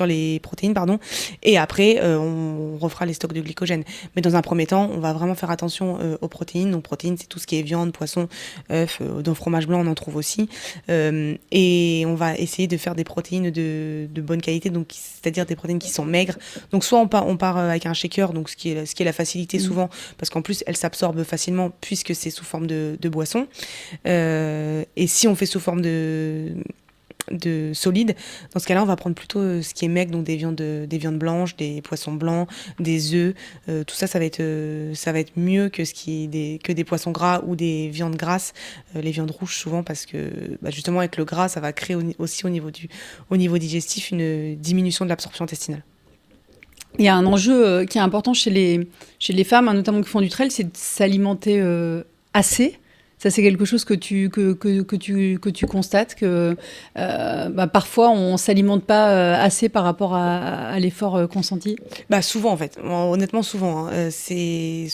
les protéines, pardon. Et après, on refera les stocks de glycogène. Mais dans un premier temps, on va vraiment faire attention aux protéines. Donc protéines, c'est tout ce qui est viande, poisson, œufs. Dans le fromage blanc, on en trouve aussi. Et on va essayer de faire des protéines de bonne qualité, donc c'est-à-dire des protéines qui sont maigres. Donc soit on part avec un shaker, donc ce qui est ce qui est la facilité souvent, parce qu'en plus, elle s'absorbe facilement puisque c'est sous forme de boisson. Et si on fait sous forme de solide, dans ce cas-là on va prendre plutôt ce qui est maigre, donc des viandes blanches, des poissons blancs, des œufs, tout ça, ça va être mieux que que des poissons gras ou des viandes grasses, les viandes rouges souvent, parce que justement avec le gras ça va créer aussi au niveau digestif une diminution de l'absorption intestinale. Il y a un enjeu qui est important chez les femmes, hein, notamment qui font du trail, c'est de s'alimenter assez. Ça, c'est quelque chose que tu constates, que parfois, on ne s'alimente pas assez par rapport à l'effort consenti. Souvent, en fait. Honnêtement, souvent. Hein. Je sais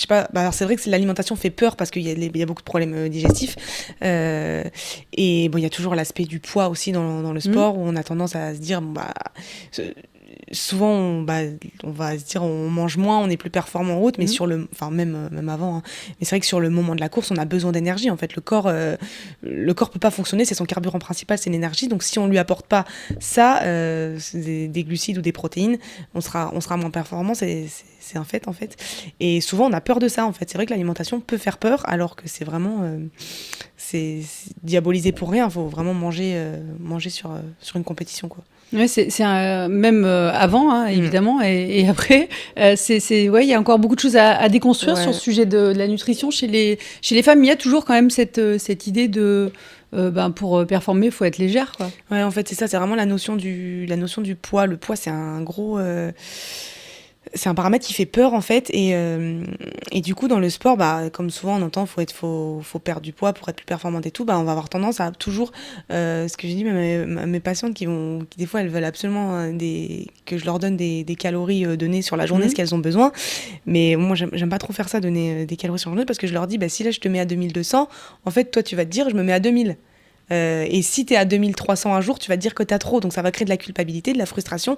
pas, alors c'est vrai que l'alimentation fait peur parce qu'il y a beaucoup de problèmes digestifs. Et il y a toujours l'aspect du poids aussi dans le sport, où on a tendance à se dire... souvent on va se dire on mange moins, on est plus performant en route, mais même avant, hein. Mais c'est vrai que sur le moment de la course on a besoin d'énergie, en fait le corps peut pas fonctionner, c'est son carburant principal, c'est l'énergie, donc si on lui apporte pas ça, des glucides ou des protéines, on sera moins performant, c'est un fait en fait. Et souvent on a peur de ça en fait. C'est vrai que l'alimentation peut faire peur, alors que c'est vraiment c'est diabolisé pour rien. Il faut vraiment manger sur une compétition, quoi. Ouais, c'est même avant, hein, évidemment, et après, il y a encore beaucoup de choses à déconstruire sur ce sujet de la nutrition chez les femmes. Il y a toujours quand même cette idée de pour performer, il faut être légère, quoi. Ouais, en fait, c'est ça, c'est vraiment la notion du poids. Le poids, c'est un gros... c'est un paramètre qui fait peur, en fait, et du coup dans le sport, comme souvent on entend, faut perdre du poids pour être plus performante et tout, on va avoir tendance à toujours, ce que j'ai dit même à mes patientes qui des fois elles veulent absolument que je leur donne des calories données sur la journée, ce qu'elles ont besoin, mais moi j'aime pas trop faire ça, donner des calories sur la journée, parce que je leur dis si là je te mets à 2200, en fait toi tu vas te dire je me mets à 2000. Et si t'es à 2300 un jour, tu vas te dire que t'as trop, donc ça va créer de la culpabilité, de la frustration.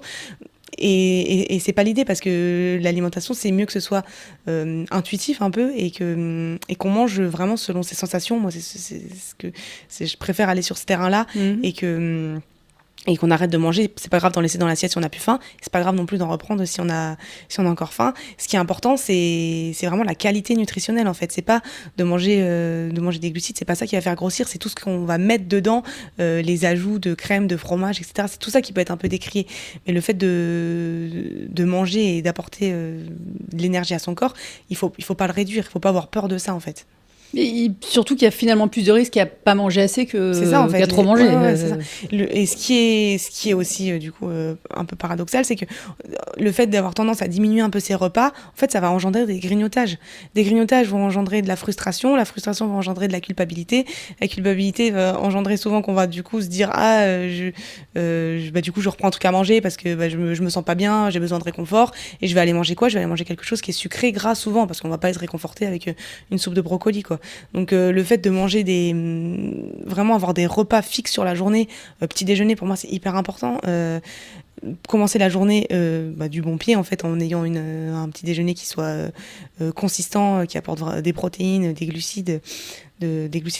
Et c'est pas l'idée, parce que l'alimentation, c'est mieux que ce soit intuitif un peu, et qu'on mange vraiment selon ses sensations. Moi, je préfère aller sur ce terrain-là, et qu'on arrête de manger. C'est pas grave d'en laisser dans l'assiette si on a plus faim. C'est pas grave non plus d'en reprendre si on a encore faim. Ce qui est important, c'est vraiment la qualité nutritionnelle, en fait. C'est pas de manger des glucides. C'est pas ça qui va faire grossir. C'est tout ce qu'on va mettre dedans, les ajouts de crème, de fromage, etc. C'est tout ça qui peut être un peu décrié. Mais le fait de manger et d'apporter de l'énergie à son corps, il faut pas le réduire. Il faut pas avoir peur de ça, en fait. Et surtout qu'il y a finalement plus de risques à pas manger assez qu'à trop manger. C'est ça. Et ce qui est aussi du coup un peu paradoxal, c'est que le fait d'avoir tendance à diminuer un peu ses repas, en fait, ça va engendrer des grignotages. Des grignotages vont engendrer de la frustration va engendrer de la culpabilité. La culpabilité va engendrer souvent qu'on va du coup se dire du coup je reprends un truc à manger parce que je me sens pas bien, j'ai besoin de réconfort, et je vais aller manger quoi ? Je vais aller manger quelque chose qui est sucré, gras souvent, parce qu'on va pas être réconforté avec une soupe de brocoli, quoi. Donc le fait de manger vraiment avoir des repas fixes sur la journée, petit déjeuner, pour moi c'est hyper important. Commencer la journée du bon pied, en fait, en ayant un petit déjeuner qui soit consistant, qui apporte des protéines, des glucides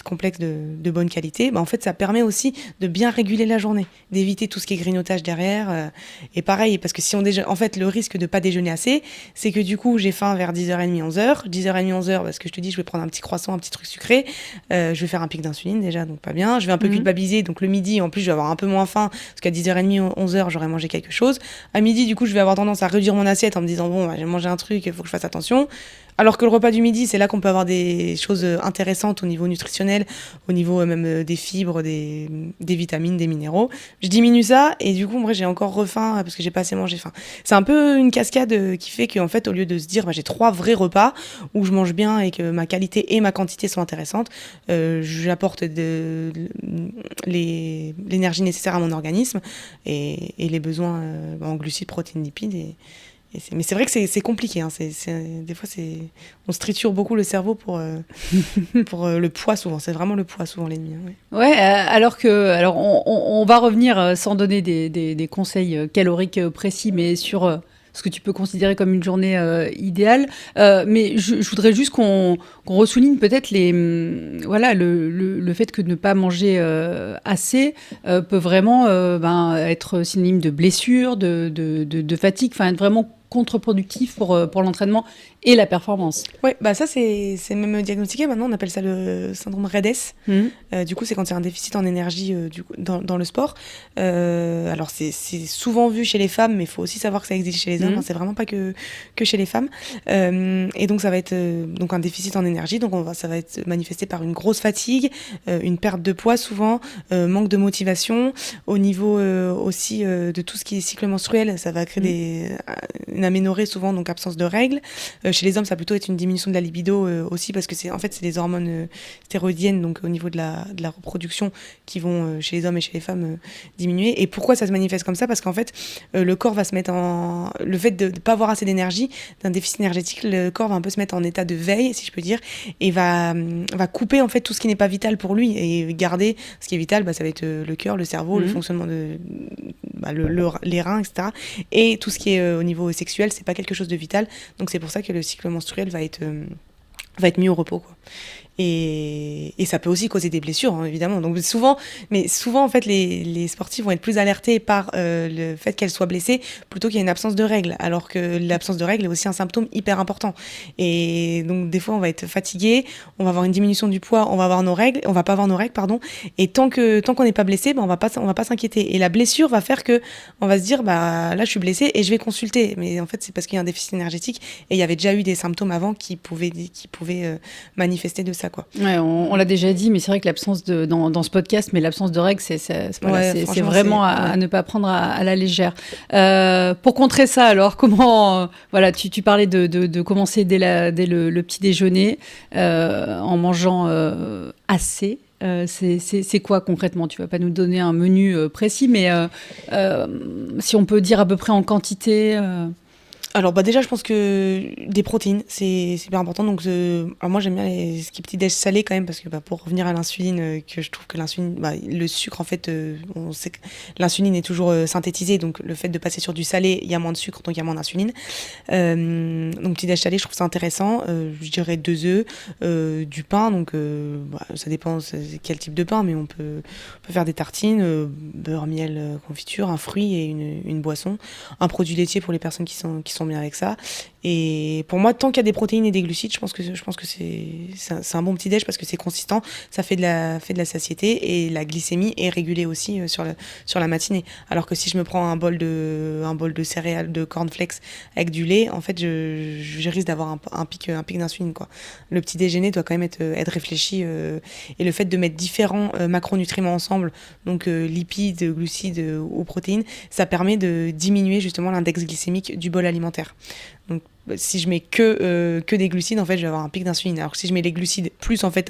complexes de bonne qualité, en fait ça permet aussi de bien réguler la journée, d'éviter tout ce qui est grignotage derrière, et pareil, parce que si on déjeune, en fait le risque de pas déjeuner assez, c'est que du coup j'ai faim vers 10h30, 11h, parce que je te dis je vais prendre un petit croissant, un petit truc sucré, je vais faire un pic d'insuline déjà, donc pas bien, je vais un peu culpabiliser, donc le midi en plus je vais avoir un peu moins faim, parce qu'à 10h30, 11h j'aurais mangé quelque chose, à midi du coup je vais avoir tendance à réduire mon assiette en me disant j'ai mangé un truc, il faut que je fasse attention. Alors que le repas du midi, c'est là qu'on peut avoir des choses intéressantes au niveau nutritionnel, au niveau même des fibres, des vitamines, des minéraux. Je diminue ça, et du coup, moi, j'ai encore refaim parce que j'ai pas assez mangé. Enfin, c'est un peu une cascade qui fait qu'en fait, au lieu de se dire j'ai 3 vrais repas où je mange bien et que ma qualité et ma quantité sont intéressantes, j'apporte l'énergie nécessaire à mon organisme et les besoins en glucides, protéines, lipides. Mais c'est vrai que c'est compliqué, hein. Des fois, on se triture beaucoup le cerveau pour le poids, souvent. C'est vraiment le poids, souvent, l'ennemi. Hein, ouais. Alors on va revenir sans donner des conseils caloriques précis, mais sur ce que tu peux considérer comme une journée idéale. Mais je voudrais juste qu'on ressouligne peut-être le fait que ne pas manger assez peut vraiment être synonyme de blessure, de fatigue, enfin être vraiment contre-productif pour l'entraînement et la performance. Ouais, bah ça c'est même diagnostiqué maintenant, on appelle ça le syndrome RED-S. Du coup, c'est quand il y a un déficit en énergie dans le sport. Alors c'est souvent vu chez les femmes, mais il faut aussi savoir que ça existe chez les hommes, hein, c'est vraiment pas que chez les femmes. Et donc ça va être donc un déficit en énergie, donc ça va être manifesté par une grosse fatigue, une perte de poids souvent, manque de motivation. Au niveau aussi de tout ce qui est cycle menstruel, ça va créer une aménorrhée souvent, donc absence de règles. Chez les hommes, ça va plutôt être une diminution de la libido aussi, parce que c'est les hormones stéroïdiennes, donc au niveau de la reproduction, qui vont chez les hommes et chez les femmes diminuer. Et pourquoi ça se manifeste comme ça ? Parce qu'en fait, le corps va se mettre le fait de ne pas avoir assez d'énergie, d'un déficit énergétique, le corps va un peu se mettre en état de veille, si je peux dire, et va couper en fait tout ce qui n'est pas vital pour lui, et garder ce qui est vital, ça va être le cœur, le cerveau, le fonctionnement les reins, etc. Et tout ce qui est au niveau sexuel, c'est pas quelque chose de vital. Donc c'est pour ça que le cycle menstruel va être mis au repos, quoi. Et ça peut aussi causer des blessures, hein, évidemment. Donc souvent en fait, les sportifs vont être plus alertés par le fait qu'elles soient blessées plutôt qu'il y ait une absence de règles, alors que l'absence de règles est aussi un symptôme hyper important. Et donc des fois, on va être fatigué, on va avoir une diminution du poids, on va pas avoir nos règles, pardon. Et tant qu'on n'est pas blessé, on va pas s'inquiéter. Et la blessure va faire que on va se dire, là, je suis blessé et je vais consulter. Mais en fait, c'est parce qu'il y a un déficit énergétique et il y avait déjà eu des symptômes avant qui pouvaient manifester de ça, quoi. Ouais, on l'a déjà dit, mais c'est vrai que l'absence dans ce podcast, mais l'absence de règles, c'est vraiment à ne pas prendre à la légère. Pour contrer ça, alors, comment, tu parlais de commencer dès le petit déjeuner, en mangeant assez. C'est quoi concrètement ? Tu vas pas nous donner un menu précis, mais si on peut dire à peu près en quantité. Alors déjà, je pense que des protéines, c'est super important. Donc alors moi, j'aime bien ce qui est petit déj salé quand même, parce que pour revenir à l'insuline, que je trouve que l'insuline, le sucre en fait, on sait que l'insuline est toujours synthétisée, donc le fait de passer sur du salé, il y a moins de sucre, donc il y a moins d'insuline. Donc petit déj salé, je trouve ça intéressant. Je dirais 2 œufs, du pain, donc ça dépend quel type de pain, mais on peut faire des tartines, beurre, miel, confiture, un fruit et une boisson, un produit laitier pour les personnes qui sont bien avec ça. Et pour moi, tant qu'il y a des protéines et des glucides, je pense que c'est un bon petit déj, parce que c'est consistant, ça fait de la satiété, et la glycémie est régulée aussi sur la matinée. Alors que si je me prends un bol de céréales, de cornflakes avec du lait, en fait, je risque d'avoir un pic d'insuline, quoi. Le petit déjeuner doit quand même être réfléchi, et le fait de mettre différents macronutriments ensemble, donc lipides, glucides ou protéines, ça permet de diminuer justement l'index glycémique du bol alimentaire. Donc si je mets que des glucides, en fait, je vais avoir un pic d'insuline. Alors que si je mets les glucides plus en fait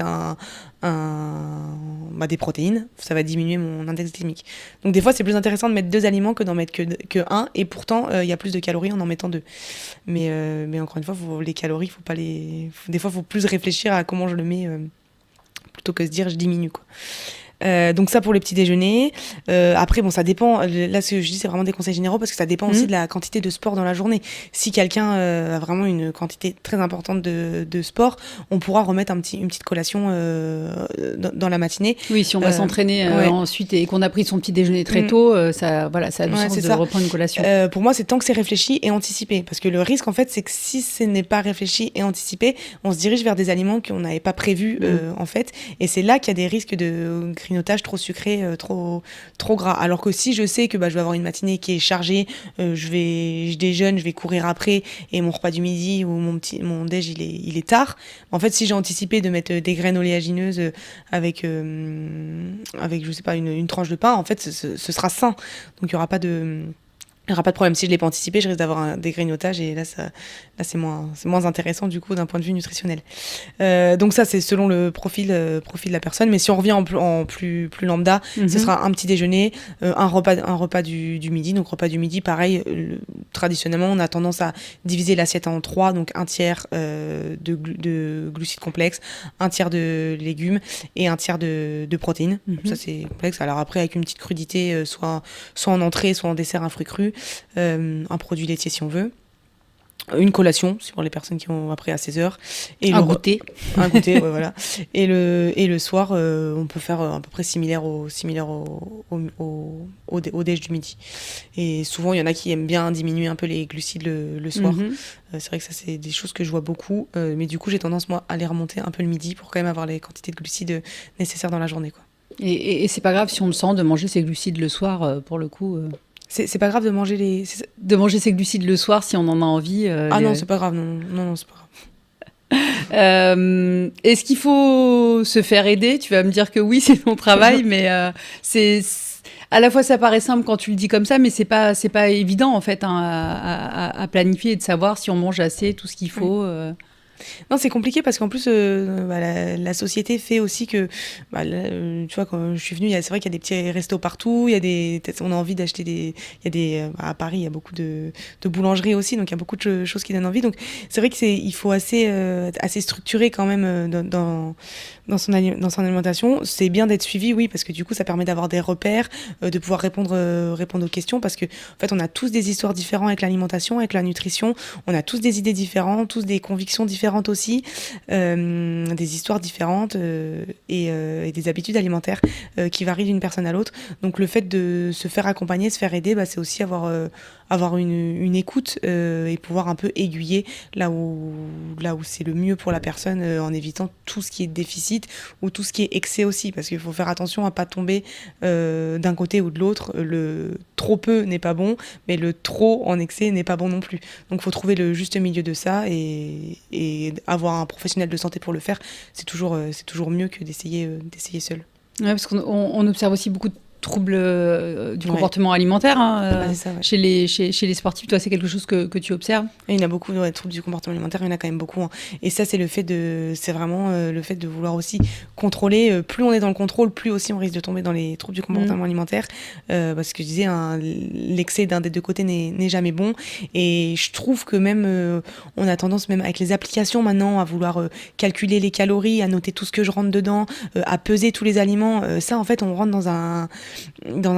des protéines, ça va diminuer mon index glycémique. Donc des fois, c'est plus intéressant de mettre 2 aliments que d'en mettre que un, et pourtant il y a plus de calories en mettant 2. Mais encore une fois, les calories, des fois, faut plus réfléchir à comment je le mets plutôt que se dire je diminue, quoi. Donc ça pour les petits déjeuners. Après ça dépend, là ce que je dis c'est vraiment des conseils généraux, parce que ça dépend aussi de la quantité de sport dans la journée. Si quelqu'un a vraiment une quantité très importante de sport, on pourra remettre une petite collation dans la matinée. Oui, si on va s'entraîner ensuite et qu'on a pris son petit déjeuner très tôt, ça a du sens de reprendre une collation. Pour moi, c'est tant que c'est réfléchi et anticipé, parce que le risque en fait, c'est que si ce n'est pas réfléchi et anticipé, on se dirige vers des aliments qu'on n'avait pas prévus en fait, et c'est là qu'il y a des risques de grignotage trop sucré, trop gras. Alors que si je sais que je vais avoir une matinée qui est chargée, je déjeune, je vais courir après, et mon repas du midi ou mon déj il est tard. En fait, si j'ai anticipé de mettre des graines oléagineuses avec je sais pas une tranche de pain, en fait ce sera sain. Donc il y aura pas de problème. Si je l'ai pas anticipé, je risque d'avoir des grignotages, et là c'est moins intéressant du coup d'un point de vue nutritionnel. Donc ça, c'est selon le profil de la personne. Mais si on revient en plus lambda, ce sera un petit déjeuner, un repas du midi. Donc repas du midi, pareil, traditionnellement on a tendance à diviser l'assiette en 3, donc un tiers de glucides complexes, un tiers de légumes et un tiers de protéines. Ça c'est complexe. Alors après, avec une petite crudité, soit en entrée, soit en dessert, un fruit cru, un produit laitier si on veut. Une collation, c'est pour les personnes qui ont appris à 16 heures. Et Un goûter. Un goûter, ouais, voilà. Et le soir, on peut faire à peu près similaire au déj du midi. Et souvent, il y en a qui aiment bien diminuer un peu les glucides le soir. C'est vrai que ça, c'est des choses que je vois beaucoup. Mais du coup, j'ai tendance, moi, à les remonter un peu le midi pour quand même avoir les quantités de glucides nécessaires dans la journée, quoi. Et c'est pas grave si on le sent de manger ses glucides le soir, pour le coup. C'est pas grave de manger De manger ses glucides le soir si on en a envie. non, c'est pas grave, non, c'est pas grave. Est-ce qu'il faut se faire aider ? Tu vas me dire que oui, c'est ton travail, mais c'est à la fois ça paraît simple quand tu le dis comme ça, mais c'est pas évident en fait à planifier et de savoir si on mange assez, tout ce qu'il faut. Non, c'est compliqué parce qu'en plus, la société fait aussi que, tu vois, quand je suis venue, c'est vrai qu'il y a des petits restos partout, on a envie d'acheter à Paris, il y a beaucoup de boulangeries aussi, donc il y a beaucoup de choses qui donnent envie. Donc c'est vrai qu'il faut assez structuré quand même dans son alimentation. C'est bien d'être suivi, oui, parce que du coup, ça permet d'avoir des repères, de pouvoir répondre aux questions, parce que en fait, on a tous des histoires différentes avec l'alimentation, avec la nutrition, on a tous des idées différentes, tous des convictions différentes aussi, des histoires différentes et des habitudes alimentaires qui varient d'une personne à l'autre. Donc le fait de se faire accompagner, se faire aider, c'est aussi avoir une écoute et pouvoir un peu aiguiller là où c'est le mieux pour la personne, en évitant tout ce qui est déficit ou tout ce qui est excès aussi, parce qu'il faut faire attention à pas tomber d'un côté ou de l'autre. Le trop peu n'est pas bon, mais le trop en excès n'est pas bon non plus. Donc il faut trouver le juste milieu de ça et avoir un professionnel de santé pour le faire, c'est toujours mieux que d'essayer seul. Ouais, parce qu'on observe aussi beaucoup de troubles du comportement alimentaire c'est ça, ouais. chez les sportifs. Toi, c'est quelque chose que tu observes ? Et il y en a beaucoup, de troubles du comportement alimentaire, il y en a quand même beaucoup, hein. Et ça, c'est vraiment le fait de vouloir aussi contrôler. Plus on est dans le contrôle, plus aussi on risque de tomber dans les troubles du comportement alimentaire. Parce que je disais, l'excès d'un des deux côtés n'est jamais bon. Et je trouve que même, on a tendance, même avec les applications maintenant, à vouloir calculer les calories, à noter tout ce que je rentre dedans, à peser tous les aliments. Ça, en fait, on rentre dans un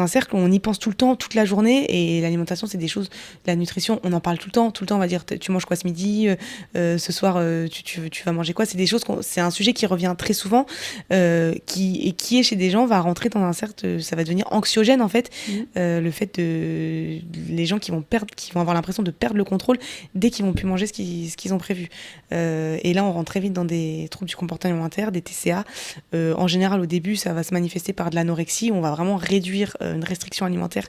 cercle où on y pense tout le temps, toute la journée. Et l'alimentation, c'est des choses, la nutrition, on en parle tout le temps, on va dire tu manges quoi ce midi, ce soir tu vas manger quoi. C'est des choses, c'est un sujet qui revient très souvent, qui est chez des gens, va rentrer dans un cercle, ça va devenir anxiogène en fait. Le fait de les gens qui vont avoir l'impression de perdre le contrôle dès qu'ils vont plus manger ce qu'ils ont prévu. Et là on rentre très vite dans des troubles du comportement alimentaire, des TCA. En général au début ça va se manifester par de l'anorexie, on va vraiment réduire une restriction alimentaire.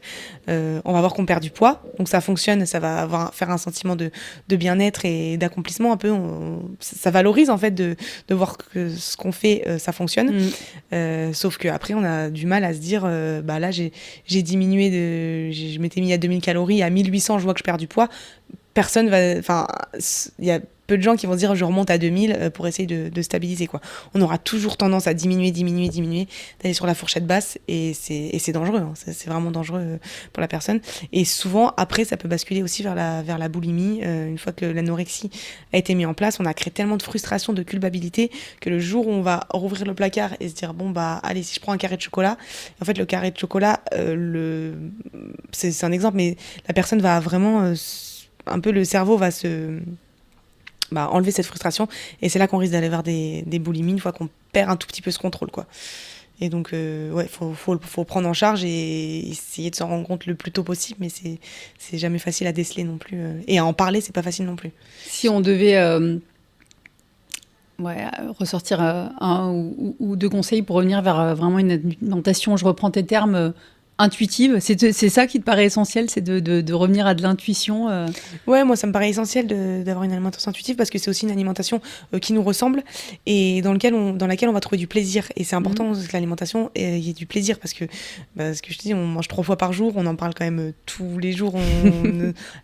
On va voir qu'on perd du poids, donc ça fonctionne, ça va faire un sentiment de bien-être et d'accomplissement un peu. Ça valorise en fait de voir que ce qu'on fait, ça fonctionne. Sauf qu'après on a du mal à se dire là j'ai diminué je m'étais mis à 2000 calories, à 1800 je vois que je perds du poids. Personne va, enfin, il y a peu de gens qui vont se dire je remonte à 2000 pour essayer de stabiliser, quoi. On aura toujours tendance à diminuer, d'aller sur la fourchette basse et c'est dangereux, hein. C'est vraiment dangereux pour la personne. Et souvent après ça peut basculer aussi vers la boulimie. Une fois que l'anorexie a été mise en place, on a créé tellement de frustration, de culpabilité que le jour où on va rouvrir le placard et se dire allez, si je prends un carré de chocolat, en fait le carré de chocolat, c'est un exemple, mais la personne va vraiment un peu, le cerveau va enlever cette frustration et c'est là qu'on risque d'aller vers des boulimies une fois qu'on perd un tout petit peu ce contrôle, quoi. Et donc faut prendre en charge et essayer de s'en rendre compte le plus tôt possible, mais c'est jamais facile à déceler non plus, et à en parler c'est pas facile non plus. Si on devait ressortir un ou deux conseils pour revenir vers vraiment une alimentation, je reprends tes termes, intuitive, c'est ça qui te paraît essentiel, c'est de revenir à de l'intuition Ouais, moi ça me paraît essentiel d'avoir une alimentation intuitive parce que c'est aussi une alimentation qui nous ressemble et dans laquelle on va trouver du plaisir. Et c'est important que l'alimentation il y ait du plaisir parce que ce que je te dis, on mange 3 fois par jour, on en parle quand même tous les jours,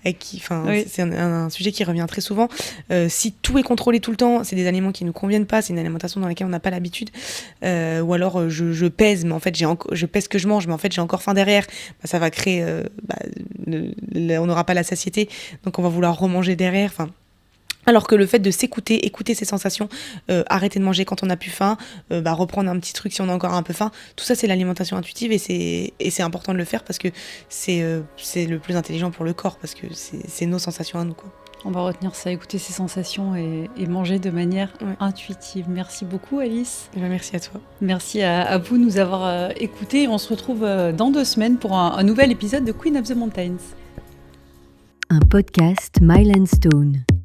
c'est un sujet qui revient très souvent. Si tout est contrôlé tout le temps, c'est des aliments qui nous conviennent pas, c'est une alimentation dans laquelle on n'a pas l'habitude, ou alors je pèse, mais en fait je pèse ce que je mange, mais en fait j'ai encore faim derrière, ça va créer on n'aura pas la satiété, donc on va vouloir remanger derrière, alors que le fait de s'écouter, écouter ses sensations, arrêter de manger quand on n'a plus faim, reprendre un petit truc si on a encore un peu faim, tout ça c'est l'alimentation intuitive et c'est important de le faire parce que c'est le plus intelligent pour le corps, parce que c'est nos sensations à nous, quoi. On va retenir ça, écouter ses sensations et manger de manière intuitive. Merci beaucoup Alice. Et merci à toi. Merci à vous de nous avoir écoutés. On se retrouve dans 2 semaines pour un nouvel épisode de Queen of the Mountains. Un podcast Myland Stone.